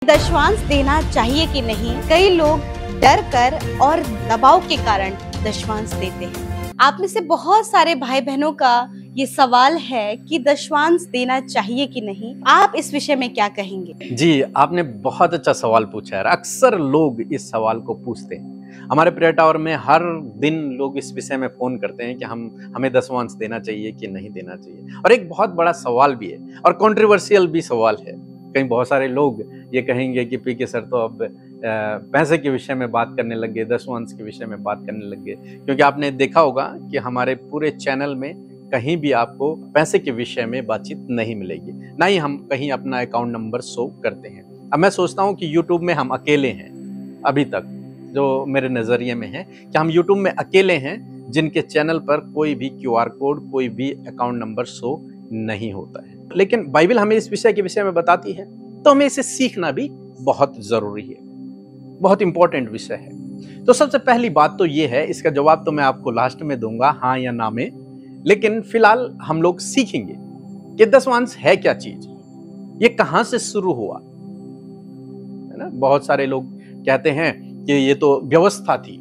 दशवांश देना चाहिए कि नहीं? कई लोग डर कर और दबाव के कारण दशवांश देते हैं। आप में से बहुत सारे भाई बहनों का ये सवाल है कि दशवांश देना चाहिए कि नहीं। आप इस विषय में क्या कहेंगे? जी, आपने बहुत अच्छा सवाल पूछा है। अक्सर लोग इस सवाल को पूछते हैं। हमारे प्रेयर टावर में हर दिन लोग इस विषय में फोन करते हैं कि हमें दशवांश देना चाहिए कि नहीं देना चाहिए। और एक बहुत बड़ा सवाल भी है और कंट्रोवर्शियल भी सवाल है। कहीं बहुत सारे लोग ये कहेंगे कि पीके सर तो अब पैसे के विषय में बात करने लग गए, दशवांश के विषय में बात करने लग गए। क्योंकि आपने देखा होगा कि हमारे पूरे चैनल में कहीं भी आपको पैसे के विषय में बातचीत नहीं मिलेगी, ना ही हम कहीं अपना अकाउंट नंबर शो करते हैं। अब मैं सोचता हूँ कि यूट्यूब में हम अकेले हैं अभी तक, जो मेरे नजरिए में है कि हम यूट्यूब में अकेले हैं जिनके चैनल पर कोई भी QR कोड, कोई भी अकाउंट नंबर शो नहीं होता है। लेकिन बाइबल हमें इस विषय के विषय में बताती है, तो हमें इसे सीखना भी बहुत जरूरी है, बहुत इंपॉर्टेंट विषय है। तो सबसे पहली बात तो ये है, इसका जवाब तो मैं आपको लास्ट में दूंगा, हाँ या ना में। लेकिन फिलहाल हम लोग सीखेंगे कि दशवांश है क्या चीज, ये कहां से शुरू हुआ, है ना। बहुत सारे लोग कहते हैं कि ये तो व्यवस्था थी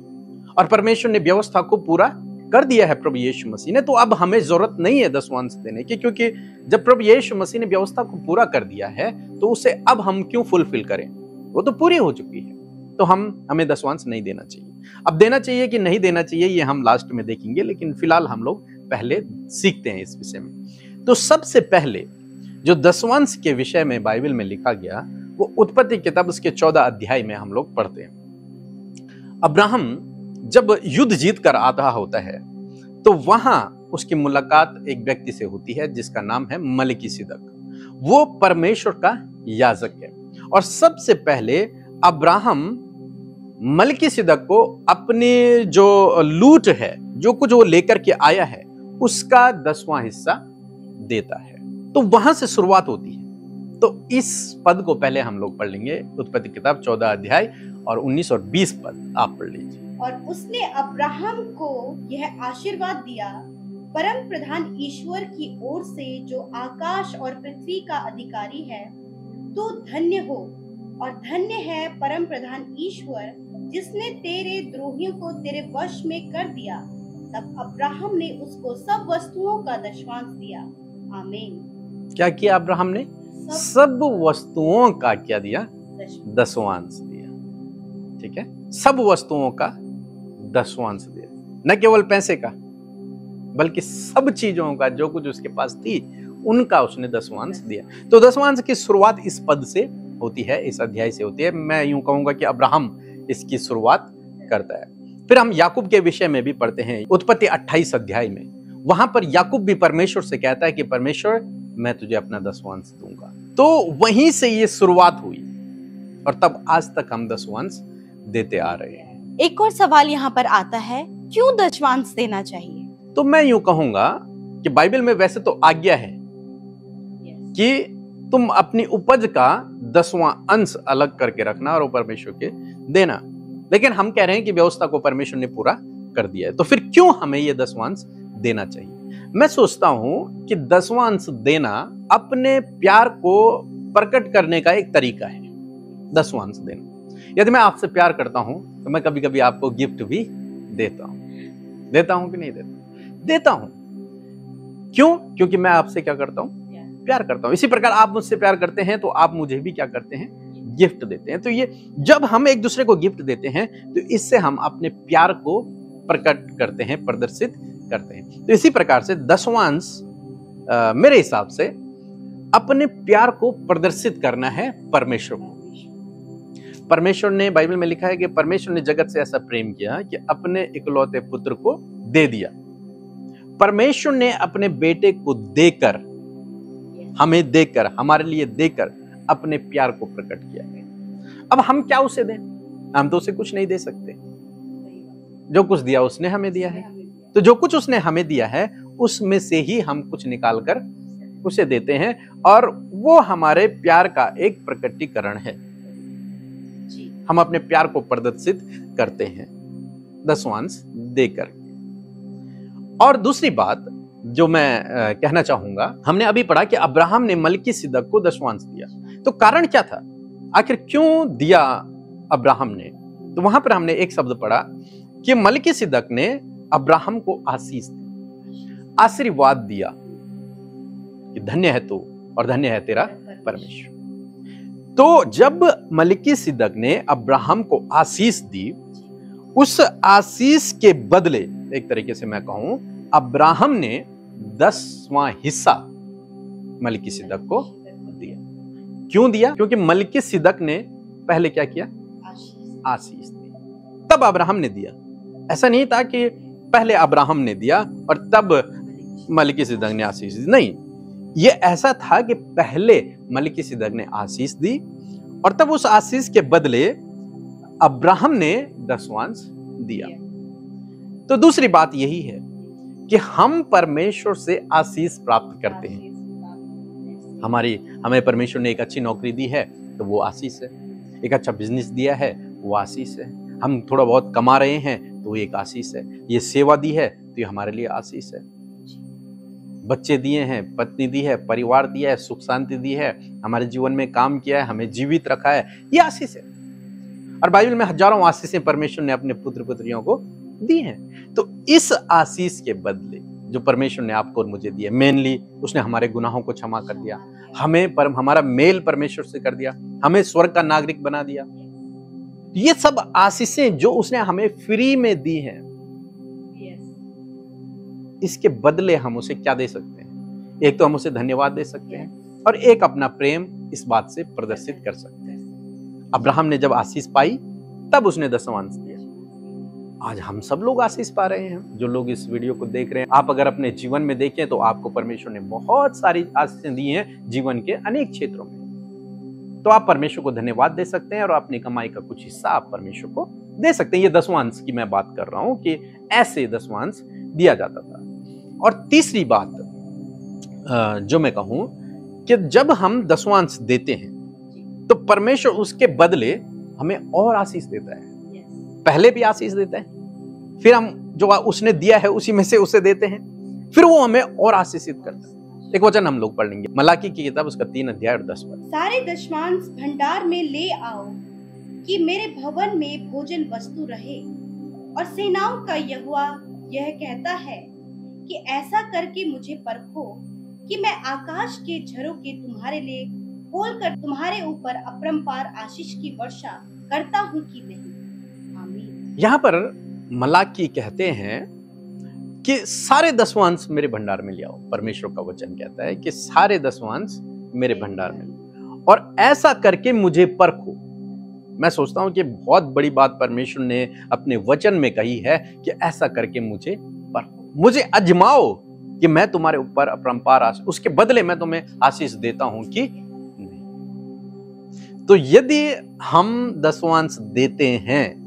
और परमेश्वर ने व्यवस्था को पूरा कर दिया है प्रभु यीशु मसीह ने, तो अब हमें जरूरत नहीं है दशवांश देने की, क्योंकि जब प्रभु यीशु मसीह ने व्यवस्था को पूरा कर दिया है तो उसे अब हम क्यों फुलफिल करें, वो तो पूरी हो चुकी है। तो हमें दशवांश नहीं देना चाहिए। अब देना चाहिए कि नहीं देना चाहिए ये हम लास्ट में देखेंगे, लेकिन फिलहाल हम लोग पहले सीखते हैं इस विषय में। तो सबसे पहले जो दशवांश के विषय में बाइबल में लिखा गया वो उत्पत्ति किताब उसके 14 अध्याय में हम लोग पढ़ते हैं। अब्राहम जब युद्ध जीत कर आता होता है तो वहां उसकी मुलाकात एक व्यक्ति से होती है जिसका नाम है मलिकिसिदक। वो परमेश्वर का याजक है और सबसे पहले अब्राहम मलिकिसिदक को अपने जो लूट है, जो कुछ वो लेकर के आया है, उसका 10वां हिस्सा देता है। तो वहां से शुरुआत होती है। तो इस पद को पहले हम लोग पढ़ लेंगे, उत्पत्ति किताब 14 अध्याय और 19 और 20 पद आप पढ़ लीजिए। और उसने अब्राहम को यह आशीर्वाद दिया, परम प्रधान ईश्वर की ओर से जो आकाश और पृथ्वी का अधिकारी है, तो धन्य हो और धन्य है परम प्रधान ईश्वर जिसने तेरे द्रोहियों को तेरे वश में कर दिया। तब अब्राहम ने उसको सब वस्तुओं का दशवांश दिया। आमीन। क्या किया अब्राहम ने? सब वस्तुओं का क्या दिया? दशवांश दिया। ठीक है, सब वस्तुओं का दशवांश दिया, न केवल पैसे का बल्कि सब चीजों का, जो कुछ उसके पास थी उनका उसने दशवांश दिया। तो दशवांश की शुरुआत इस पद से होती है, इस अध्याय से होती है। मैं यूं कहूंगा कि अब्राहम इसकी शुरुआत करता है। फिर हम याकूब के विषय में भी पढ़ते हैं, उत्पत्ति 28 अध्याय में। वहां पर याकूब भी परमेश्वर से कहता है कि परमेश्वर मैं तुझे अपना दशवांश दूंगा। तो वहीं से ये शुरुआत हुई और तब आज तक हम दशवांश देते आ रहे हैं। एक और सवाल यहाँ पर आता है, क्यों दशवांश देना चाहिए? तो मैं यूं कहूंगा कि बाइबल में वैसे तो आज्ञा है कि तुम अपनी उपज का 10वां अंश अलग करके रखना और परमेश्वर के देना, लेकिन हम कह रहे हैं कि व्यवस्था को परमेश्वर ने पूरा कर दिया है, तो फिर क्यों हमें ये दशवांश देना चाहिए? मैं सोचता हूं कि दशवांश देना अपने प्यार को प्रकट करने का एक तरीका है। दशवांश देना, यदि मैं आपसे प्यार करता हूं तो मैं कभी कभी आपको गिफ्ट भी देता हूं कि नहीं देता हूं। क्यों? क्योंकि मैं आपसे क्या करता हूं? प्यार करता हूं। इसी प्रकार आप मुझसे प्यार करते हैं तो आप मुझे भी क्या करते हैं? गिफ्ट देते हैं। तो ये जब हम एक दूसरे को गिफ्ट देते हैं तो इससे हम अपने प्यार को प्रकट करते हैं, प्रदर्शित करते हैं। तो इसी प्रकार से दशवांश मेरे हिसाब से अपने प्यार को प्रदर्शित करना है परमेश्वर को। परमेश्वर ने, बाइबल में लिखा है कि परमेश्वर ने जगत से ऐसा प्रेम किया कि अपने इकलौते पुत्र को दे दिया। परमेश्वर ने अपने बेटे को देकर, हमें देकर, हमारे लिए देकर अपने प्यार को प्रकट किया है। अब हम क्या उसे दें? हम तो उसे कुछ नहीं दे सकते। जो कुछ दिया उसने हमें दिया है, तो जो कुछ उसने हमें दिया है उसमें से ही हम कुछ निकाल कर उसे देते हैं और वो हमारे प्यार का एक प्रकटीकरण है। हम अपने प्यार को प्रदर्शित करते हैं दशवांश देकर। और दूसरी बात जो मैं कहना चाहूंगा, हमने अभी पढ़ा कि अब्राहम ने मलिकिसिदक को दशवांश दिया। तो कारण क्या था? आखिर क्यों दिया अब्राहम ने? तो वहां पर हमने एक शब्द पढ़ा कि मलिकिसिदक ने अब्राहम को आशीष दी, आशीर्वाद दिया कि धन्य है तू और धन्य है तेरा परमेश्वर। तो जब मलिकिसिदक ने अब्राहम को आशीष दी, उस आशीष के बदले एक तरीके से मैं कहूं, अब्राहम ने 10वां हिस्सा मलिकिसिदक को दिया। क्यों दिया? क्योंकि मलिकिसिदक ने पहले क्या किया? आशीष दी, तब अब्राहम ने दिया। ऐसा नहीं था कि पहले अब्राहम ने दिया और तब मलिकिसिदक ने आशीष दी, नहीं, ये ऐसा था कि पहले मलिकिसिदक ने आशीष दी और तब उस आशीष के बदले अब्राहम ने 10वांश दिया। तो दूसरी बात यही है कि हम परमेश्वर से आशीष प्राप्त करते हैं। हमें परमेश्वर ने एक अच्छी नौकरी दी है तो वो आशीष है, एक अच्छा बिजनेस दिया है वो आशीष है, हम थोड़ा बहुत कमा रहे हैं तो वो एक आशीष है, ये सेवा दी है तो ये हमारे लिए आशीष है, बच्चे दिए हैं, पत्नी दी है, परिवार दिया है, सुख शांति दी है, हमारे जीवन में काम किया है, हमें जीवित रखा है, ये आशीष है। और बाइबल में हजारों आशीषें परमेश्वर ने अपने पुत्र पुत्रियों को दी हैं। तो इस आशीष के बदले जो परमेश्वर ने आपको और मुझे दिया, मेनली उसने हमारे गुनाहों को क्षमा कर दिया, हमारा मेल परमेश्वर से कर दिया, हमें स्वर्ग का नागरिक बना दिया। ये सब आशीषें जो उसने हमें फ्री में दी हैं, इसके बदले हम उसे क्या दे सकते हैं? एक तो हम उसे धन्यवाद दे सकते हैं और एक अपना प्रेम इस बात से प्रदर्शित कर सकते हैं। अब्राहम ने जब आशीष पाई तब उसने 10वां अंश दिया। आज हम सब लोग आशीष पा रहे हैं, जो लोग इस वीडियो को देख रहे हैं। आप अगर अपने जीवन में देखें तो आपको परमेश्वर ने बहुत सारी आशीषें दी हैं जीवन के अनेक क्षेत्रों में। तो आप परमेश्वर को धन्यवाद दे सकते हैं और अपनी कमाई का कुछ हिस्सा आप परमेश्वर को दे सकते हैं। ये 10वां अंश की मैं बात कर रहा हूं कि ऐसे 10वां अंश दिया जाता था। और तीसरी बात जो मैं कहूं कि जब हम 10वां अंश देते हैं तो परमेश्वर उसके बदले हमें और आशीष देता है। पहले भी आशीष देता है, फिर हम जो उसने दिया है उसी में से उसे देते हैं, फिर वो हमें और आशीषित करता है। एक वचन हम लोग पढ़ लेंगे, मलाकी की किताब उसका 3 अध्याय और 10 पद। सारे दशमांश भंडार में ले आओ कि मेरे भवन में भोजन वस्तु रहे, और सेनाओं का यहोवा यह कहता है कि ऐसा करके मुझे परखो कि मैं आकाश के झरों के तुम्हारे लिए खोलकर तुम्हारे ऊपर अपरंपार आशीष की वर्षा करता हूँ कि नहीं। आमीन। यहाँ पर मलाकी कहते हैं कि सारे 10वां अंश मेरे भंडार में ले आओ। परमेश्वर का वचन कहता है कि सारे 10वां अंश मेरे भंडार में ले, और ऐसा करके मुझे परखो। मैं सोचता हूं कि बहुत बड़ी बात परमेश्वर ने अपने वचन में कही है कि ऐसा करके मुझे परखो, मुझे अजमाओ कि मैं तुम्हारे ऊपर अपरंपार आशीष, उसके बदले मैं तुम्हें आशीष देता हूं कि नहीं। तो यदि हम 10वां अंश देते हैं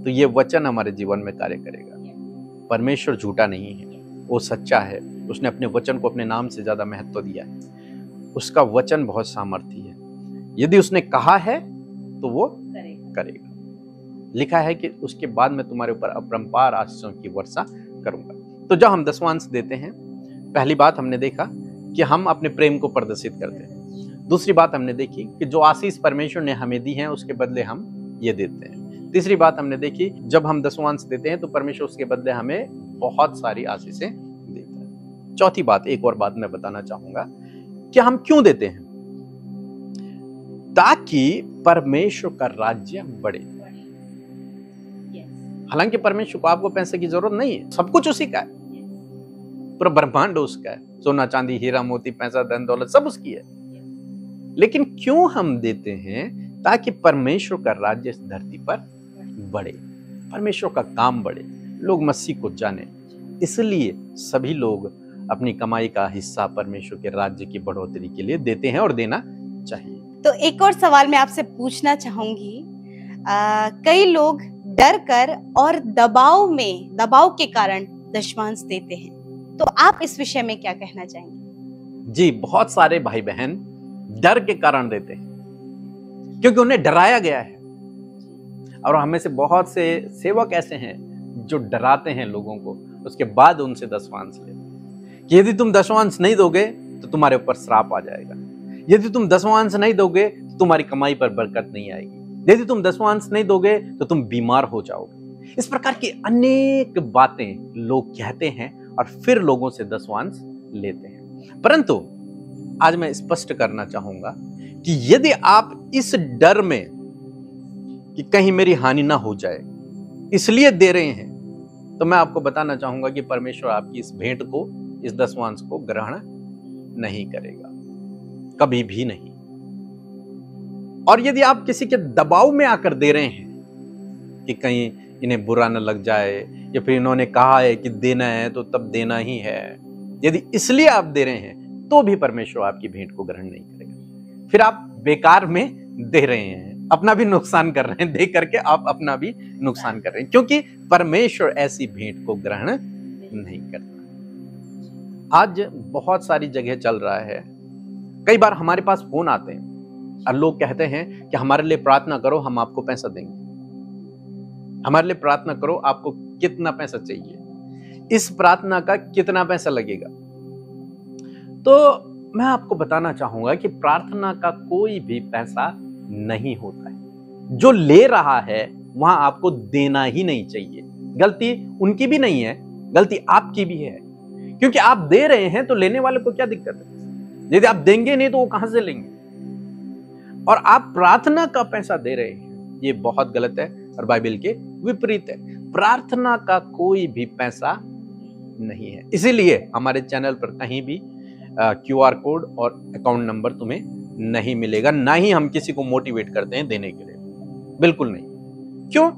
तो ये वचन हमारे जीवन में कार्य करेगा। परमेश्वर झूठा नहीं है, वो सच्चा है। उसने अपने वचन को अपने नाम से ज्यादा महत्व दिया है। उसका वचन बहुत सामर्थी है। यदि उसने कहा है तो वो करेगा। लिखा है कि उसके बाद मैं तुम्हारे ऊपर अपरंपार आशीषों की वर्षा करूंगा। तो जब हम 10वां अंश देते हैं, पहली बात हमने देखा कि हम अपने प्रेम को प्रदर्शित करते हैं। दूसरी बात हमने देखी कि जो आशीष परमेश्वर ने हमें दी है उसके बदले हम ये देते हैं। तीसरी बात हमने देखी, जब हम 10वां अंश देते हैं तो परमेश्वर उसके बदले हमें बहुत सारी आशीषें देता है। चौथी बात, एक और बात मैं बताना चाहूंगा कि हम क्यों देते हैं, ताकि परमेश्वर का राज्य बढ़े। हालांकि परमेश्वर को आपको पैसे की जरूरत नहीं है, सब कुछ उसी का है, पूरा ब्रह्मांड उसका है, सोना चांदी हीरा मोती पैसा धन दौलत सब उसकी है। लेकिन क्यों हम देते हैं? ताकि परमेश्वर का राज्य इस धरती पर बढ़े, परमेश्वर का काम बढ़े, लोग मसीह को जाने। इसलिए सभी लोग अपनी कमाई का हिस्सा परमेश्वर के राज्य की बढ़ोतरी के लिए देते हैं और देना चाहिए। तो एक और सवाल मैं आपसे पूछना चाहूंगी, कई लोग डर कर और दबाव के कारण दशमांश देते हैं, तो आप इस विषय में क्या कहना चाहेंगे? जी, बहुत सारे भाई बहन डर के कारण देते हैं, क्योंकि उन्हें डराया गया है। और हमें से बहुत से सेवक ऐसे हैं जो डराते हैं लोगों को, उसके बाद उनसे 10वां अंश लेते कि यदि तुम 10वां अंश नहीं दोगे तो तुम्हारे ऊपर श्राप आ जाएगा, यदि तुम 10वां अंश नहीं दोगे तो तुम्हारी कमाई पर बरकत नहीं आएगी। यदि तुम दसवांश नहीं दोगे तो तुम बीमार हो जाओगे। इस प्रकार की अनेक बातें लोग कहते हैं और फिर लोगों से दसवांश लेते हैं। परंतु आज मैं स्पष्ट करना चाहूंगा कि यदि आप इस डर में कि कहीं मेरी हानि ना हो जाए इसलिए दे रहे हैं, तो मैं आपको बताना चाहूंगा कि परमेश्वर आपकी इस भेंट को, इस दसवांश को ग्रहण नहीं करेगा, कभी भी नहीं। और यदि आप किसी के दबाव में आकर दे रहे हैं कि कहीं इन्हें बुरा न लग जाए या फिर इन्होंने कहा है कि देना है तो तब देना ही है, यदि इसलिए आप दे रहे हैं तो भी परमेश्वर आपकी भेंट को ग्रहण नहीं करेगा। फिर आप बेकार में दे रहे हैं, अपना भी नुकसान कर रहे हैं, दे करके आप अपना भी नुकसान कर रहे हैं, क्योंकि परमेश्वर ऐसी भेंट को ग्रहण नहीं करता। आज बहुत सारी जगह चल रहा है, कई बार हमारे पास फोन आते हैं और लोग कहते हैं कि हमारे लिए प्रार्थना करो, हम आपको पैसा देंगे। हमारे लिए प्रार्थना करो, आपको कितना पैसा चाहिए, इस प्रार्थना का कितना पैसा लगेगा। तो मैं आपको बताना चाहूंगा कि प्रार्थना का कोई भी पैसा नहीं होता है। जो ले रहा है वहां आपको देना ही नहीं चाहिए। गलती उनकी भी नहीं है, गलती आपकी भी है, क्योंकि आप दे रहे हैं तो लेने वाले को क्या दिक्कत है। यदि आप देंगे नहीं तो वो कहां से लेंगे। और आप प्रार्थना का पैसा दे रहे हैं, ये बहुत गलत है और बाइबल के विपरीत है। प्रार्थना का कोई भी पैसा नहीं है। इसीलिए हमारे चैनल पर कहीं भी QR कोड और अकाउंट नंबर तुम्हें नहीं मिलेगा, ना ही हम किसी को मोटिवेट करते हैं देने के लिए, बिल्कुल नहीं। क्यों?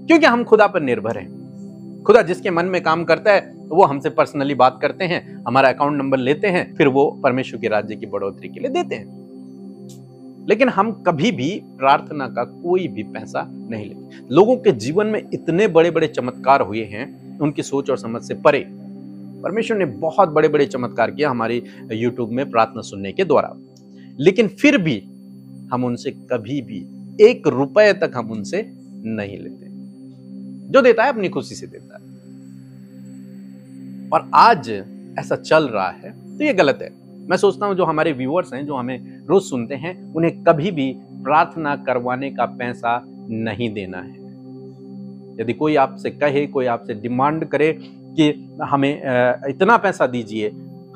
क्योंकि हम खुदा पर निर्भर हैं। खुदा जिसके मन में काम करता है तो वो हमसे पर्सनली बात करते हैं, हमारा अकाउंट नंबर लेते हैं, फिर वो परमेश्वर के राज्य की बढ़ोतरी के लिए देते हैं। लेकिन हम कभी भी प्रार्थना का कोई भी पैसा नहीं लेते। लोगों के जीवन में इतने बड़े बड़े चमत्कार हुए हैं, उनकी सोच और समझ से परे। परमेश्वर ने बहुत बड़े बड़े चमत्कार किया हमारी YouTube में प्रार्थना सुनने के द्वारा, लेकिन फिर भी हम उनसे कभी भी 1 रुपए तक हम उनसे नहीं लेते। जो देता है अपनी खुशी से देता है। और आज ऐसा चल रहा है तो ये गलत है। मैं सोचता हूं जो हमारे व्यूअर्स हैं, जो हमें रोज सुनते हैं, उन्हें कभी भी प्रार्थना करवाने का पैसा नहीं देना है। यदि कोई आपसे कहे, कोई आपसे डिमांड करे कि हमें इतना पैसा दीजिए,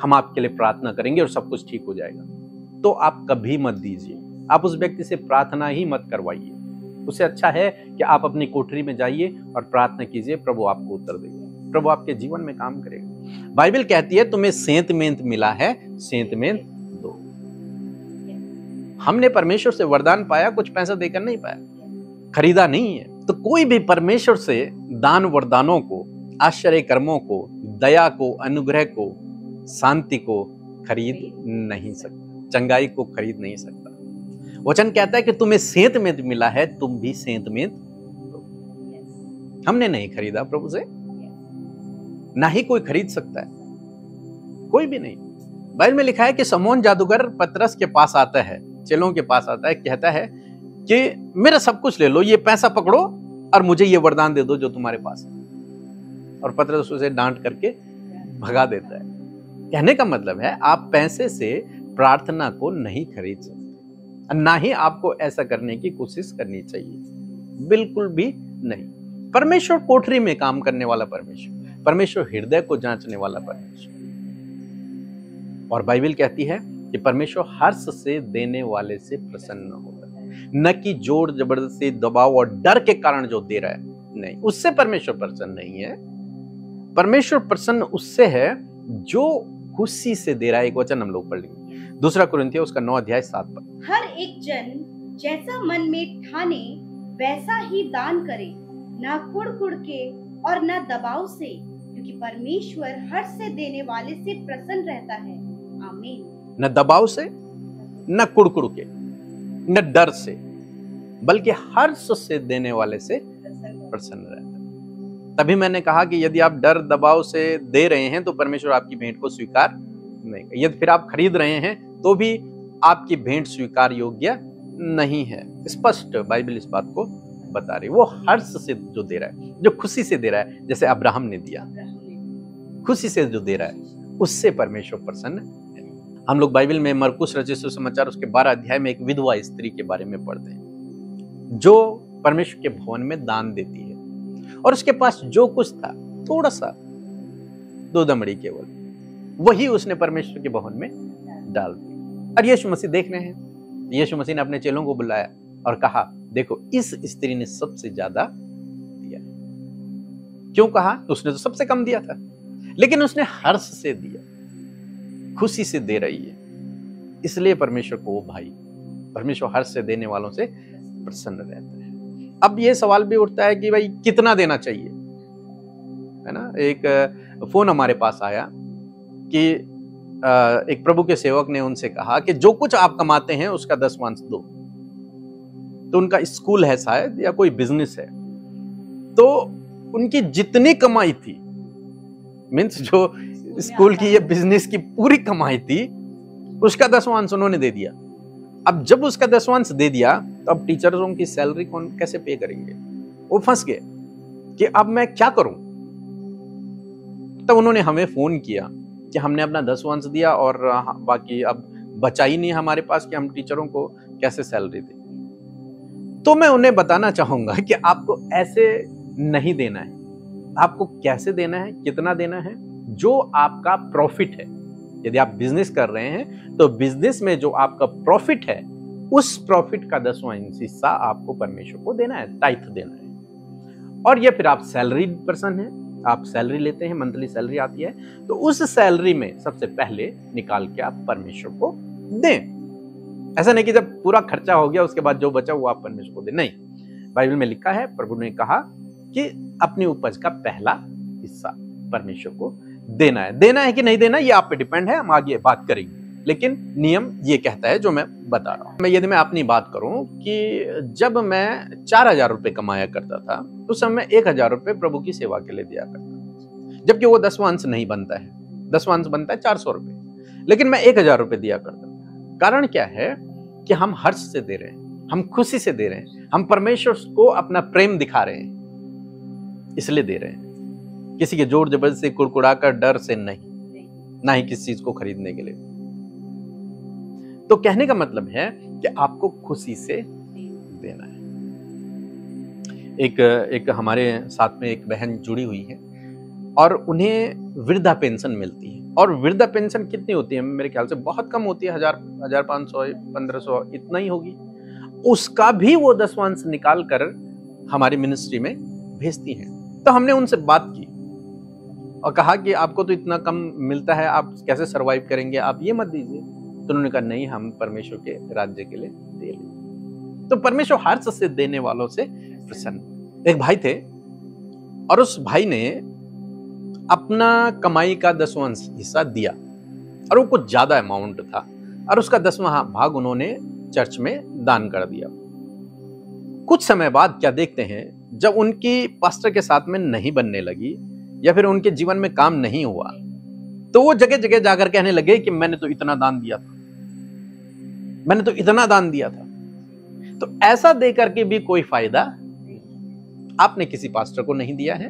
हम आपके लिए प्रार्थना करेंगे और सब कुछ ठीक हो जाएगा, तो आप कभी मत दीजिए। आप उस व्यक्ति से प्रार्थना ही मत करवाइए। उससे अच्छा है कि आप अपनी कोठरी में जाइए और प्रार्थना कीजिए, प्रभु आपको उत्तर देगा, प्रभु आपके जीवन में काम करेगा। बाइबल कहती है तुम्हें सेंत मेंत मिला है, सेंत मेंत दो। हमने परमेश्वर से वरदान पाया, कुछ पैसा देकर नहीं पाया, खरीदा नहीं है। तो कोई भी परमेश्वर से दान वरदानों को, आश्चर्य कर्मों को, दया को, अनुग्रह को, शांति को खरीद नहीं सकता, चंगाई को खरीद नहीं सकता। वचन कहता है कि तुम्हें सेंत मेंत मिला है, तुम भी सेंत मेंत दो। हमने नहीं खरीदा प्रभु से, ना ही कोई खरीद सकता है, कोई भी नहीं। बाइबल में लिखा है कि शमौन जादूगर पतरस के पास आता है, चेलों के पास आता है, कहता है कि मेरा सब कुछ ले लो, ये पैसा पकड़ो और मुझे ये वरदान दे दो जो तुम्हारे पास है। और पतरस उसे डांट करके भगा देता है। कहने का मतलब है आप पैसे से प्रार्थना को नहीं खरीद सकते, ना ही आपको ऐसा करने की कोशिश करनी चाहिए, बिल्कुल भी नहीं। परमेश्वर कोठरी में काम करने वाला परमेश्वर, परमेश्वर हृदय को जांचने वाला परमेश्वर। और बाइबल कहती है कि परमेश्वर हर्ष से देने वाले से प्रसन्न होता है, न कि जोर जबरदस्ती, दबाव और डर के कारण जो दे रहा है, नहीं, उससे परमेश्वर प्रसन्न नहीं है। परमेश्वर प्रसन्न उससे है जो खुशी से दे रहा है। एक वचन हम लोग पढ़ लेंगे, 2 कुरिन्थियों उसका 9 अध्याय 7 पद। हर एक जन जैसा मन में ठाने वैसा ही दान करे, ना कुड़ के और न दबाव से, क्योंकि परमेश्वर हर्ष से देने वाले से प्रसन्न रहता है। आमीन। न दबाव से, न कुड़ के, न डर से, बल्कि हर्ष से देने वाले से प्रसन्न रहता है। तभी मैंने कहा कि यदि आप डर दबाव से दे रहे हैं तो परमेश्वर आपकी भेंट को स्वीकार नहीं करेगा। यदि फिर आप खरीद रहे हैं तो भी आपकी भेंट स्वीकार योग्य नहीं है। स्पष्ट बाइबल इस बात को बता रही। वो हर्ष से जो दे रहा है, जो खुशी से दे रहा है, जैसे अब्राहम ने दिया, खुशी से जो दे रहा है, उससे परमेश्वर प्रसन्न है। हम लोग बाइबल में मरकुस रचित सुसमाचार उसके 12 अध्याय में एक विधवा स्त्री के बारे में पढ़ते हैं जो परमेश्वर के भवन में दान देती है, और उसके पास जो कुछ था थोड़ा सा 2 दमड़ी केवल, वही उसने परमेश्वर के भवन में डाल दी। और यीशु मसीह देख रहे हैं, यीशु मसीह ने अपने चेलों को बुलाया और कहा देखो इस स्त्री ने सबसे ज्यादा दिया। क्यों कहा? उसने तो सबसे कम दिया था, लेकिन उसने हर्ष से दिया, खुशी से दे रही है, इसलिए परमेश्वर को वो भाई, परमेश्वर हर्ष से देने वालों से प्रसन्न रहता है। अब ये सवाल भी उठता है कि भाई कितना देना चाहिए, है ना। एक फोन हमारे पास आया कि एक प्रभु के सेवक ने उनसे कहा कि जो कुछ आप कमाते हैं उसका 10वांश दो। तो उनका स्कूल है शायद या कोई बिजनेस है, तो उनकी जितनी कमाई थी, मीन्स जो स्कूल की या बिजनेस की पूरी कमाई थी, उसका 10वांश उन्होंने दे दिया। अब जब उसका 10वांश दे दिया तो अब टीचर्स की सैलरी कौन कैसे पे करेंगे? वो फंस गए कि अब मैं क्या करूं। तब उन्होंने हमें फोन किया कि हमने अपना 10वांश दिया और बाकी अब बचा ही नहीं हमारे पास कि हम टीचरों को कैसे सैलरी दें। तो मैं उन्हें बताना चाहूंगा कि आपको ऐसे नहीं देना है। आपको कैसे देना है, कितना देना है? जो आपका प्रॉफिट है। यदि आप बिजनेस कर रहे हैं तो बिजनेस में जो आपका प्रॉफिट है, उस प्रॉफिट का 10वां हिस्सा आपको परमेश्वर को देना है, टाइथ देना है। और ये फिर आप सैलरी पर्सन है, आप सैलरी लेते हैं, मंथली सैलरी आती है, तो उस सैलरी में सबसे पहले निकाल के आप परमेश्वर को दें। ऐसा नहीं कि जब पूरा खर्चा हो गया उसके बाद जो बचा वो आप परमेश्वर को दें, नहीं। बाइबल में लिखा है, प्रभु ने कहा कि अपनी उपज का पहला हिस्सा परमेश्वर को देना है। देना है कि नहीं देना ये आप पे डिपेंड है, हम आगे बात करेंगे, लेकिन नियम ये कहता है जो मैं बता रहा हूं। यदि मैं अपनी बात करूं कि जब मैं 4000 रुपए कमाया करता था उस समय 1000 रुपए प्रभु की सेवा के लिए दिया करता था, जबकि वो 10वांश नहीं बनता है, 10वांश बनता है 400 रुपए, लेकिन मैं 1000 रुपए दिया करता था। कारण क्या है कि हम हर्ष से दे रहे हैं, हम खुशी से दे रहे हैं, हम परमेश्वर को अपना प्रेम दिखा रहे हैं, इसलिए दे रहे हैं। किसी के जोर जबरदस्ती कुड़कुड़ा कर डर से नहीं, ना ही किसी चीज को खरीदने के लिए। तो कहने का मतलब है कि आपको खुशी से देना है। एक हमारे साथ में एक बहन जुड़ी हुई है और उन्हें वृद्धा पेंशन मिलती है, और वृद्धा पेंशन कितनी होती है? मेरे ख्याल से बहुत कम होती है, 1500 1500 इतना ही होगी। उसका भी वो 10वांश निकाल कर हमारी मिनिस्ट्री में भेजती हैं। तो हमने उनसे बात की और कहा कि आपको तो इतना कम मिलता है, आप कैसे सरवाइव करेंगे, आप ये मत दीजिए। तो उन्होंने कहा नहीं, हम परमेश्वर के राज्य के लिए दे लें। तो परमेश्वर हर्ष से देने वालों से प्रसन्न। एक भाई थे और उस भाई ने अपना कमाई का 10वांश हिस्सा दिया, और वो कुछ ज्यादा अमाउंट था, और उसका 10वां भाग उन्होंने चर्च में दान कर दिया। कुछ समय बाद क्या देखते हैं, जब उनकी पास्टर के साथ में नहीं बनने लगी या फिर उनके जीवन में काम नहीं हुआ, तो वो जगह जगह जाकर कहने लगे कि मैंने तो इतना दान दिया था, मैंने तो इतना दान दिया था। तो ऐसा देकर के भी कोई फायदा? आपने किसी पास्टर को नहीं दिया है,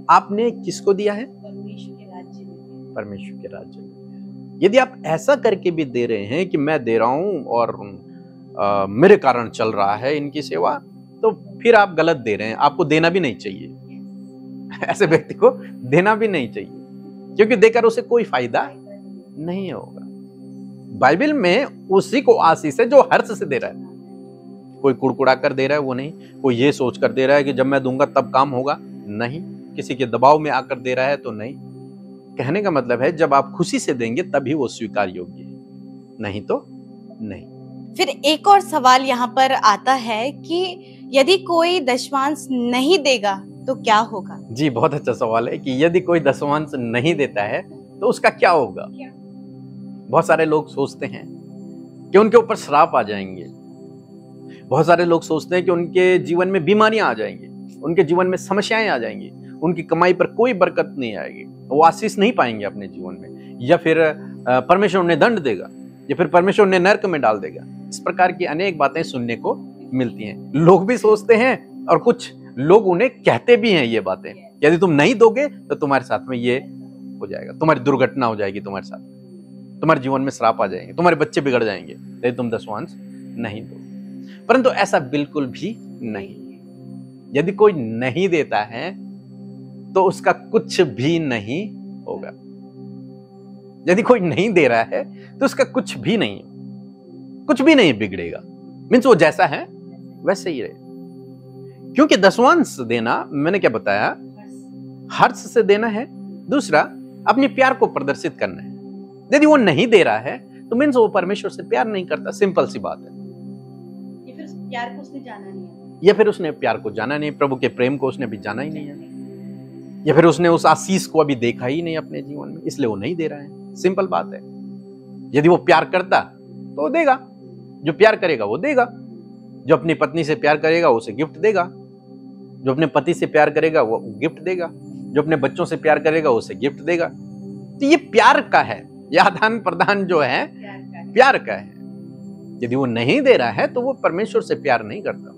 आपने किसको दिया है? परमेश्वर के राज्य में। परमेश्वर के राज्य में। यदि आप ऐसा करके भी दे रहे हैं कि मैं दे रहा हूं और मेरे कारण चल रहा है इनकी सेवा, तो फिर आप गलत दे रहे हैं। आपको देना भी नहीं चाहिए, ऐसे व्यक्ति को देना भी नहीं चाहिए, क्योंकि देकर उसे कोई फायदा नहीं होगा। बाइबल में उसी को आशीष है जो हर्ष से दे रहा है। कोई कुड़कुड़ा कर दे रहा है वो नहीं, कोई ये सोच कर दे रहा है कि जब मैं दूंगा तब काम होगा, नहीं। किसी के दबाव में आकर दे रहा है तो नहीं। कहने का मतलब है जब आप खुशी से देंगे तभी वो स्वीकार योग्य है, नहीं तो नहीं। फिर एक और सवाल यहाँ पर आता है कि यदि कोई 10वांश नहीं देगा तो क्या होगा? जी, बहुत अच्छा सवाल है कि यदि कोई 10वांश नहीं देता है तो उसका क्या होगा। बहुत सारे लोग सोचते हैं कि उनके ऊपर श्राप आ जाएंगे, बहुत सारे लोग सोचते हैं कि उनके जीवन में बीमारियां आ जाएंगी, उनके जीवन में समस्याएं आ जाएंगी, उनकी कमाई पर कोई बरकत नहीं आएगी, वो आशीष नहीं पाएंगे अपने जीवन में, या फिर परमेश्वर उन्हें दंड देगा, या फिर परमेश्वर उन्हें नरक में डाल देगा। इस प्रकार की अनेक बातें सुनने को मिलती हैं। लोग भी सोचते हैं और कुछ लोग उन्हें कहते भी हैं ये बातें, यदि तुम नहीं दोगे तो तुम्हारे साथ में ये हो जाएगा, तुम्हारी दुर्घटना हो जाएगी तुम्हारे साथ। तुम्हारे जीवन में श्राप आ जाएंगे, तुम्हारे बच्चे बिगड़ जाएंगे यदि तुम दसवांश नहीं दो। परंतु ऐसा बिल्कुल भी नहीं। यदि कोई नहीं देता है तो उसका कुछ भी नहीं होगा। यदि कोई नहीं दे रहा है तो उसका कुछ भी नहीं बिगड़ेगा। मीन्स वो जैसा है वैसे ही रहे। क्योंकि दसवांश देना, मैंने क्या बताया, हर्ष से देना है। दूसरा, अपने प्यार को प्रदर्शित करना है। यदि वो नहीं दे रहा है तो मीन्स वो परमेश्वर से प्यार नहीं करता। सिंपल सी बात है। या फिर प्यार को उसने जाना नहीं है, या फिर उसने प्यार को जाना नहीं, प्रभु के प्रेम को उसने भी जाना ही नहीं है, या फिर उसने उस आशीष को अभी देखा ही नहीं अपने जीवन में, इसलिए वो नहीं दे रहा है। सिंपल बात है। यदि वो प्यार करता तो वो देगा। जो प्यार करेगा वो देगा। जो अपनी पत्नी से प्यार करेगा वो उसे गिफ्ट देगा। जो अपने पति से प्यार करेगा वो गिफ्ट देगा। जो अपने बच्चों से प्यार करेगा वो उसे गिफ्ट देगा। तो ये प्यार का है, ये आदान प्रदान जो है प्यार का है। यदि वो नहीं दे रहा है तो वो परमेश्वर से प्यार नहीं करता,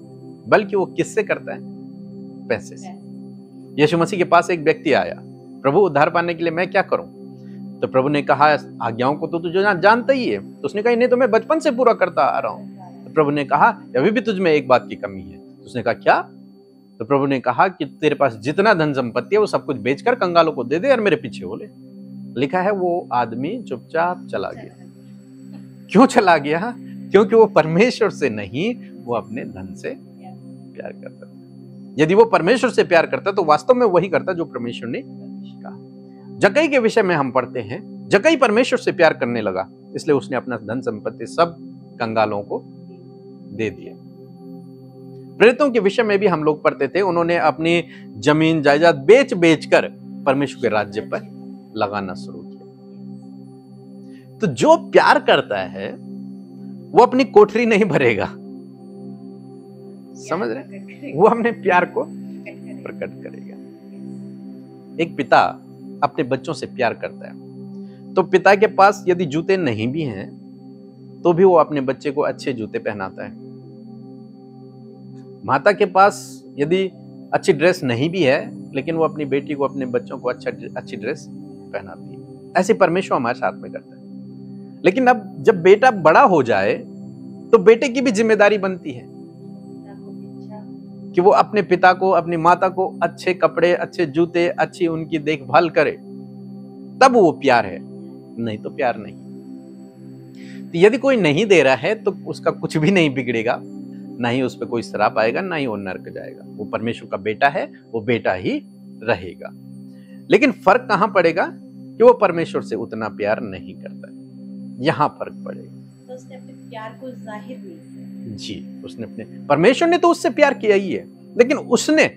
बल्कि वो किससे करता है? पैसे से। यीशु मसीह के पास एक व्यक्ति आया, प्रभु उद्धार पाने के लिए मैं क्या करूं? तो प्रभु ने कहा, आज्ञाओं को तो तुझे जानता ही है। तो उसने कहा, नहीं तो मैं बचपन से पूरा करता आ रहा हूं। तो प्रभु ने कहा, अभी भी तुझ में एक बात की कमी है। तो उसने कहा, क्या? तो प्रभु ने कहा कि तेरे पास जितना धन संपत्ति है वो सब कुछ बेचकर कंगालों को दे दे और मेरे पीछे हो ले। लिखा है वो आदमी चुपचाप चला गया। क्यों चला गया? क्योंकि वो परमेश्वर से नहीं, वो अपने धन से प्यार करता था। यदि वो परमेश्वर से प्यार करता तो वास्तव में वही करता जो परमेश्वर ने कहा। जक्कई के विषय में हम पढ़ते हैं, जक्कई परमेश्वर से प्यार करने लगा, इसलिए उसने अपना धन संपत्ति सब कंगालों को दे दिया। प्रेरितों के विषय में भी हम लोग पढ़ते थे, उन्होंने अपनी जमीन जायदाद बेच बेच कर परमेश्वर के राज्य पर लगाना शुरू किया। तो जो प्यार करता है वो अपनी कोठरी नहीं भरेगा, समझ रहे? वो अपने प्यार को प्रकट करेगा। एक पिता अपने बच्चों से प्यार करता है, तो पिता के पास यदि जूते नहीं भी हैं तो भी वो अपने बच्चे को अच्छे जूते पहनाता है। माता के पास यदि अच्छी ड्रेस नहीं भी है, लेकिन वो अपनी बेटी को, अपने बच्चों को अच्छी ड्रेस पहनाती है। ऐसे परमेश्वर हमारे साथ में करता है। लेकिन अब जब बेटा बड़ा हो जाए तो बेटे की भी जिम्मेदारी बनती है कि वो अपने पिता को, अपनी माता को अच्छे कपड़े, अच्छे जूते, अच्छी उनकी देखभाल करे, तब वो प्यार है, नहीं तो प्यार नहीं। तो यदि कोई नहीं दे रहा है तो उसका कुछ भी नहीं बिगड़ेगा, ना ही उस पर कोई श्राप आएगा, ना ही वो नरक जाएगा। वो परमेश्वर का बेटा है, वो बेटा ही रहेगा। लेकिन फर्क कहां पड़ेगा कि वो परमेश्वर से उतना प्यार नहीं करता, यहां फर्क पड़ेगा। तो उसने अपने प्यार को जाहिर नहीं किया। जी, उसने अपने, परमेश्वर ने तो उससे प्यार किया ही है, लेकिन उसने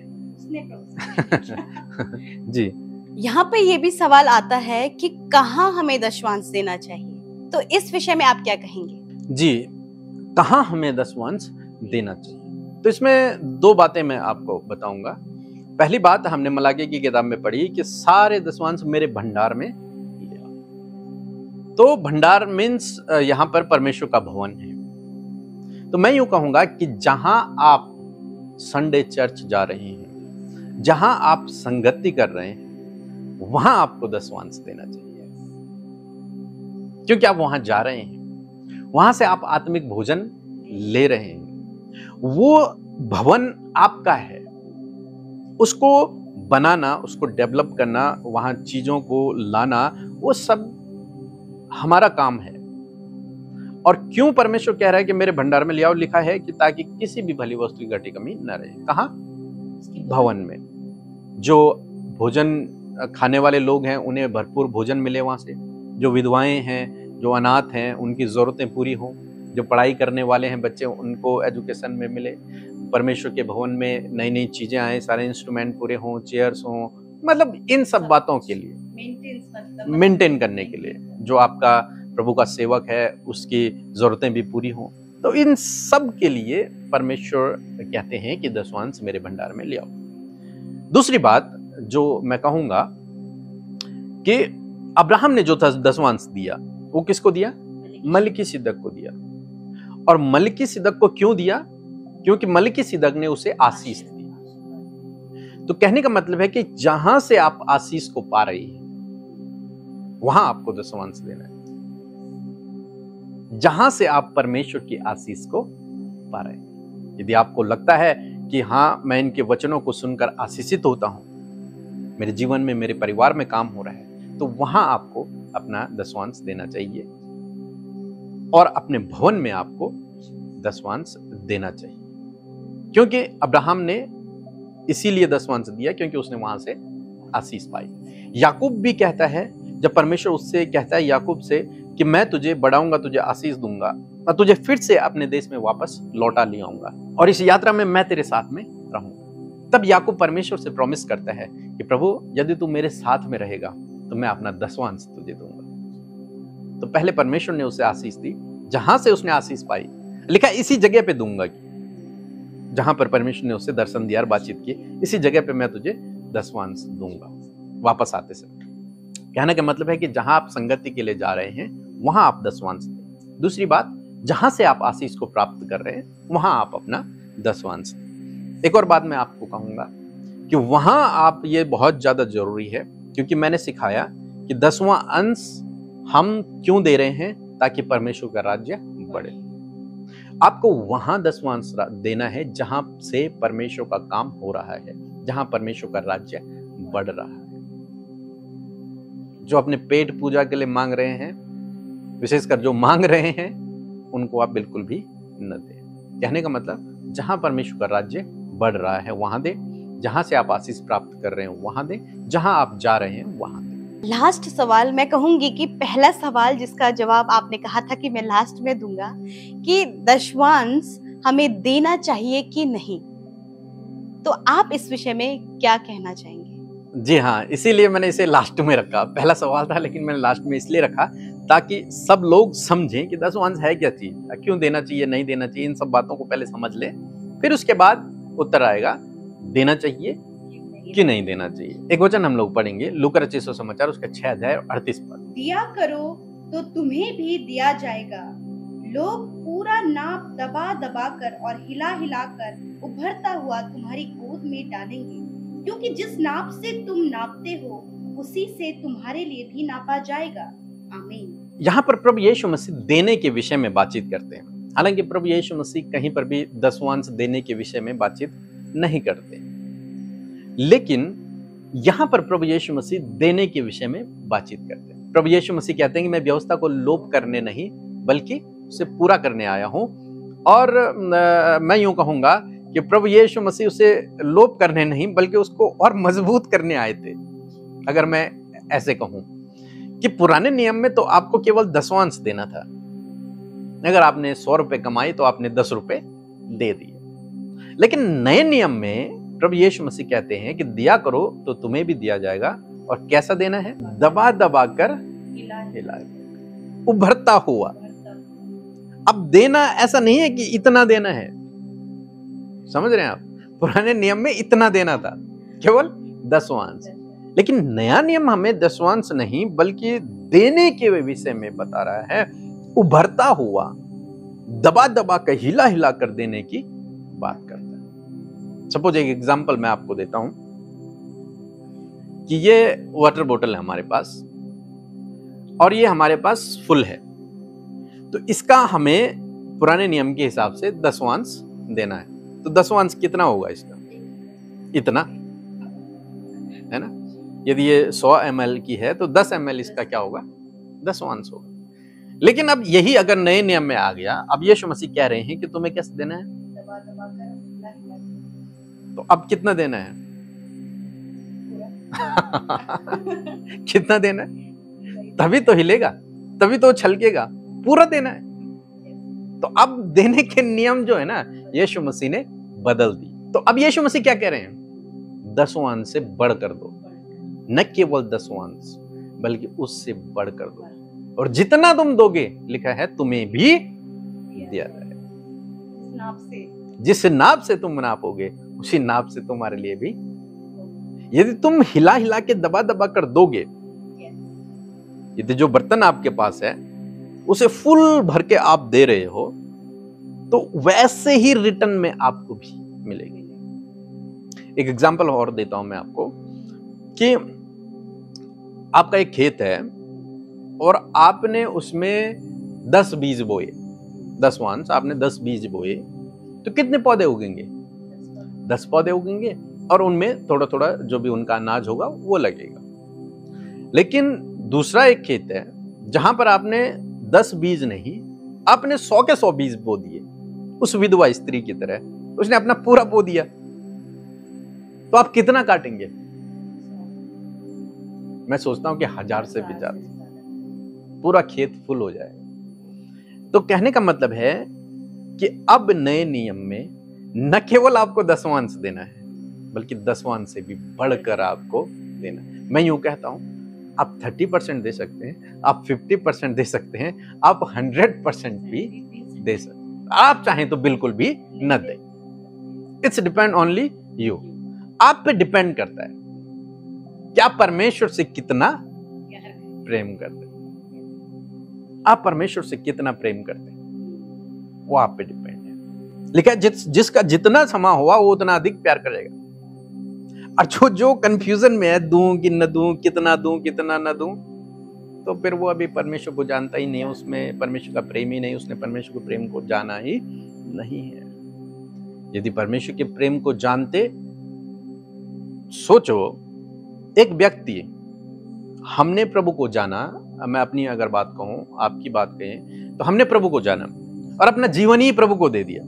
जी। यहाँ पे ये भी सवाल आता है कि कहाँ हमें दशवांश देना चाहिए, तो इस विषय में आप क्या कहेंगे? जी, कहाँ हमें दशवांश देना चाहिए, तो इसमें दो बातें मैं आपको बताऊंगा। पहली बात, हमने मलाकी की किताब में पढ़ी कि सारे दशवांश मेरे भंडार में ले आओ। तो भंडार मीन्स यहाँ पर परमेश्वर का भवन है। तो मैं यूं कहूंगा कि जहां आप संडे चर्च जा रहे हैं, जहां आप संगति कर रहे हैं, वहां आपको दशवांश देना चाहिए, क्योंकि आप वहां जा रहे हैं, वहां से आप आत्मिक भोजन ले रहे हैं। वो भवन आपका है, उसको बनाना, उसको डेवलप करना, वहां चीजों को लाना, वो सब हमारा काम है। और क्यों परमेश्वर कह रहा है कि मेरे भंडार में ले आओ? लिखा है कि ताकि किसी भी भली वस्तु की घटी कमी न रहे। कहां? भवन में। जो भोजन खाने वाले लोग हैं उन्हें भरपूर भोजन मिले वहां से, जो विधवाएं हैं, जो अनाथ हैं, उनकी जरूरतें पूरी हों, जो पढ़ाई करने वाले हैं बच्चे, उनको एजुकेशन में मिले, परमेश्वर के भवन में नई नई चीजें आए, सारे इंस्ट्रूमेंट पूरे हों, चेयर्स हों, मतलब इन सब बातों के लिए, मेंटेन करने के लिए, जो आपका प्रभु का सेवक है उसकी जरूरतें भी पूरी हों। तो इन सब के लिए परमेश्वर कहते हैं कि दशवांश मेरे भंडार में ले आओ। दूसरी बात जो मैं कहूंगा कि अब्राहम ने जो दशवांश दिया वो किसको दिया? मलिकिसिदक को दिया। और मलिकिसिदक को क्यों दिया? क्योंकि मलिकिसिदक ने उसे आशीष दी। तो कहने का मतलब है कि जहां से आप आशीष को पा रही हैं वहां आपको दशवांश देना है। जहां से आप परमेश्वर की आशीष को पा रहे हैं। यदि आपको लगता है कि हाँ, मैं इनके वचनों को सुनकर आशीषित होता हूं, मेरे जीवन में, मेरे परिवार में काम हो रहा है, तो वहां आपको अपना दसवांश देना चाहिए और अपने भवन में आपको दसवांश देना चाहिए। क्योंकि अब्राहम ने इसीलिए दसवांश दिया क्योंकि उसने वहां से आशीष पाई। याकूब भी कहता है, जब परमेश्वर उससे कहता है याकूब से कि मैं तुझे बढ़ाऊंगा, तुझे आशीष दूंगा और तुझे फिर से अपने देश में वापस लौटा ले आऊंगा और इस यात्रा में मैं तेरे साथ में रहूंगा। तब याकूब परमेश्वर से प्रॉमिस करता है कि प्रभु, यदि तू मेरे साथ में रहेगा तो मैं अपना दसवांश तुझे दूंगा। तो पहले परमेश्वर ने उसे आशीष दी, जहां से उसने आशीष पाई, लिखा इसी जगह पे दूंगा, जहां पर परमेश्वर ने उसे दर्शन दिया और बातचीत की, इसी जगह पे मैं तुझे दसवांश दूंगा वापस आते समय। कहने का मतलब है कि जहां आप संगति के लिए जा रहे हैं वहां आप दसवांश दें। दूसरी बात, जहां से आप आशीष को प्राप्त कर रहे हैं वहां आप अपना दसवांश दें। एक और बात मैं आपको कहूंगा कि वहां आप, ये बहुत ज्यादा जरूरी है, क्योंकि मैंने सिखाया कि 10वां अंश हम क्यों दे रहे हैं, ताकि परमेश्वर का राज्य बढ़े। आपको वहां दसवांश देना है जहां से परमेश्वर का काम हो रहा है, जहां परमेश्वर का राज्य बढ़ रहा है। जो अपने पेट पूजा के लिए मांग रहे हैं, विशेषकर जो मांग रहे हैं, उनको आप बिल्कुल भी न दें। कहने का मतलब, जहां परमेश्वर का राज्य बढ़ रहा है वहां दे, जहां से आप आशीष प्राप्त कर रहे हैं वहां दे, जहां आप जा रहे हैं वहां दे। लास्ट सवाल मैं कहूंगी कि पहला सवाल जिसका जवाब आपने कहा था कि मैं लास्ट में दूंगा, कि दशवांश हमें देना चाहिए कि नहीं, तो आप इस विषय में क्या कहना चाहेंगे? जी हाँ, इसीलिए मैंने इसे लास्ट में रखा। पहला सवाल था लेकिन मैंने लास्ट में इसलिए रखा ताकि सब लोग समझें कि दसवांश है क्या चीज, क्यों देना चाहिए, नहीं देना चाहिए, इन सब बातों को पहले समझ ले, फिर उसके बाद उत्तर आएगा देना चाहिए कि नहीं देना चाहिए। एक वचन हम लोग पढ़ेंगे, लूका रचित सुसमाचार उसका 6 अध्याय 38 पद। दिया करो तो तुम्हें भी दिया जाएगा, लोग पूरा नाप दबा दबा कर और हिला हिला कर उभरता हुआ तुम्हारी गोद में डालेंगे, क्योंकि जिस नाप से तुम नापते हो उसी से तुम्हारे लिए भी नापा जाएगा। आमीन। यहाँ पर प्रभु यीशु मसीह देने के विषय में बातचीत करते हैं। हालांकि प्रभु यीशु मसीह कहीं पर भी दसवांश देने के विषय में बातचीत नहीं करते, लेकिन यहाँ पर प्रभु यीशु मसीह देने के विषय में बातचीत करते हैं। प्रभु यीशु मसीह कहते हैं कि मैं व्यवस्था को लोप करने नहीं बल्कि उसे पूरा करने आया हूँ। और मैं यूं कहूंगा कि प्रभु यीशु मसीह उसे लोप करने नहीं बल्कि उसको और मजबूत करने आए थे। अगर मैं ऐसे कहूं कि पुराने नियम में तो आपको केवल दसवांश देना था, अगर आपने 100 रुपए कमाई तो आपने 10 रुपए दे दिए। लेकिन नए नियम में प्रभु यीशु मसीह कहते हैं कि दिया करो तो तुम्हें भी दिया जाएगा, और कैसा देना है, दबा दबा कर हिला उभरता हुआ। अब देना ऐसा नहीं है कि इतना देना है, समझ रहे हैं आप, पुराने नियम में इतना देना था, केवल दसवांश। लेकिन नया नियम हमें दसवांश नहीं बल्कि देने के विषय में बता रहा है, उभरता हुआ, दबा दबा कर, हिला हिला कर देने की बात करता है। सपोज एक एग्जांपल मैं आपको देता हूं कि ये वाटर बोतल है हमारे पास और ये हमारे पास फुल है, तो इसका हमें पुराने नियम के हिसाब से दसवांश देना है। तो दसवांश कितना होगा इसका, इतना है ना। यदि ये 100 ml की है तो 10 ml इसका क्या होगा, दसवांश होगा। लेकिन अब यही अगर नए नियम में आ गया, अब यीशु मसीह कह रहे हैं कि तुम्हें कैसे देना है, तो अब कितना देना है कितना देना है, तभी तो हिलेगा, तभी तो छलकेगा, पूरा देना है। तो अब देने के नियम जो है ना, यीशु मसीह ने बदल दी। तो अब यीशु मसीह क्या कह रहे हैं, दसवांश से बढ़कर दो, न केवल दसवांश बल्कि उससे बढ़कर दो, और जितना तुम दोगे, लिखा है, तुम्हें भी दिया जाएगा। जिस नाप से तुम नापोगे उसी नाप से तुम्हारे लिए भी। यदि तुम हिला हिला के दबा दबा कर दोगे, यदि जो बर्तन आपके पास है उसे फुल भर के आप दे रहे हो, तो वैसे ही रिटर्न में आपको भी मिलेगी। एक एग्जांपल और देता हूं मैं आपको कि आपका एक खेत है और आपने उसमें 10 बीज बोए, दसवांश आपने 10 बीज बोए, तो कितने पौधे उगेंगे? 10 पौधे उगेंगे और उनमें थोड़ा थोड़ा जो भी उनका अनाज होगा वो लगेगा। लेकिन दूसरा एक खेत है जहां पर आपने 10 बीज नहीं, आपने 100 के 100 बीज बो दिए, उस विधवा स्त्री की तरह उसने अपना पूरा बो दिया, तो आप कितना काटेंगे? मैं सोचता हूं कि 1000 से भी ज्यादा, पूरा खेत फुल हो जाएगा। तो कहने का मतलब है कि अब नए नियम में न केवल आपको दसवांश देना है, बल्कि दसवांश से भी बढ़कर आपको देना है। मैं यूं कहता हूं, आप 30% दे सकते हैं, आप 50% दे सकते हैं, आप 100% भी दे सकते हैं। आप चाहें तो बिल्कुल भी न दें। It's depend only you. आप पे डिपेंड करता है कि आप परमेश्वर से कितना प्रेम करते हैं। आप परमेश्वर से कितना प्रेम करते हैं वो आप पे डिपेंड है। लिखा है जिसका जितना समा हुआ वो उतना अधिक प्यार करेगा। और जो कंफ्यूजन में है, दूं कि न दूं, कितना दूं कितना न दूं, तो फिर वो अभी परमेश्वर को जानता ही नहीं है, उसमें परमेश्वर का प्रेम ही नहीं, उसने परमेश्वर के प्रेम को जाना ही नहीं है। यदि परमेश्वर के प्रेम को जानते, सोचो एक व्यक्ति, हमने प्रभु को जाना, मैं अपनी अगर बात कहूं, आपकी बात कहें, तो हमने प्रभु को जाना और अपना जीवन ही प्रभु को दे दिया,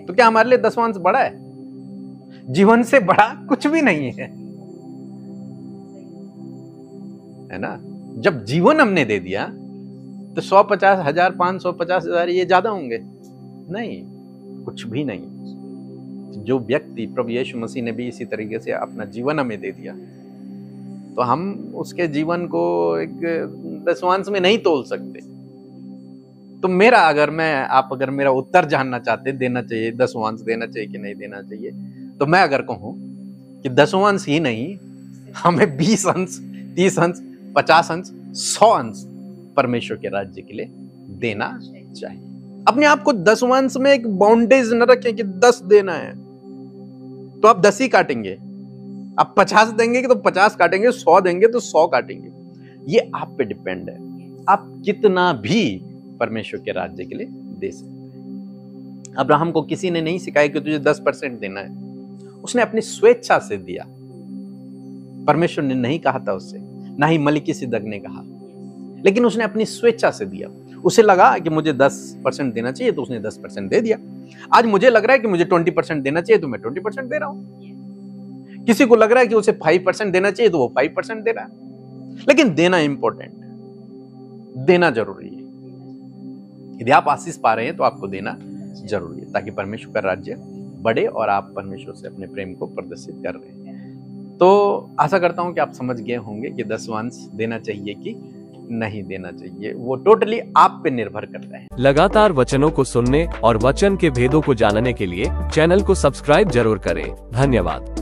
तो क्या हमारे लिए दसवांश बड़ा है? जीवन से बड़ा कुछ भी नहीं है ना। जब जीवन हमने दे दिया तो 150,000, 550,000 ये ज्यादा होंगे? नहीं, कुछ भी नहीं। जो व्यक्ति, प्रभु यीशु मसीह ने भी इसी तरीके से अपना जीवन हमें दे दिया, तो हम उसके जीवन को एक दसवांश में नहीं तोल सकते। तो अगर मेरा उत्तर जानना चाहते, देना चाहिए दसवांश देना चाहिए कि नहीं देना चाहिए, तो मैं अगर कहूं कि दसवांश ही नहीं, हमें 20 अंश, 30 अंश, 50 अंश, 100 अंश परमेश्वर के राज्य के लिए देना चाहिए। अपने आप को दसवांश में एक बाउंडेज न रखें कि 10 देना है तो आप 10 ही काटेंगे, आप 50 देंगे तो 50 काटेंगे, 100 देंगे तो 100 काटेंगे। ये आप पे डिपेंड है, आप कितना भी परमेश्वर के राज्य के लिए दे सकते हैं। अब्राहम को किसी ने नहीं सिखाया कि तुझे 10% देना है, उसने अपनी स्वेच्छा से दिया। परमेश्वर ने नहीं कहा था उससे, ना ही मलिकिसिदक ने कहा, लेकिन उसने अपनी स्वेच्छा से दिया। उसे लगा कि मुझे 10% देना चाहिए तो उसने 10% दे दिया। आज मुझे लग रहा है कि मुझे 20% देना चाहिए तो मैं 20% दे रहा हूं। किसी को लग रहा है कि उसे 5% देना चाहिए तो वो 5% दे रहा है। लेकिन देना इंपॉर्टेंट है, देना जरूरी है। यदि आप आशीष पा रहे हैं तो आपको देना जरूरी है, ताकि परमेश्वर का राज्य बढ़े और आप परमेश्वर से अपने प्रेम को प्रदर्शित कर रहे हैं। तो आशा करता हूं कि आप समझ गए होंगे कि दसवांश देना चाहिए कि नहीं देना चाहिए। वो टोटली आप पे निर्भर करता है। लगातार वचनों को सुनने और वचन के भेदों को जानने के लिए चैनल को सब्सक्राइब जरूर करें। धन्यवाद।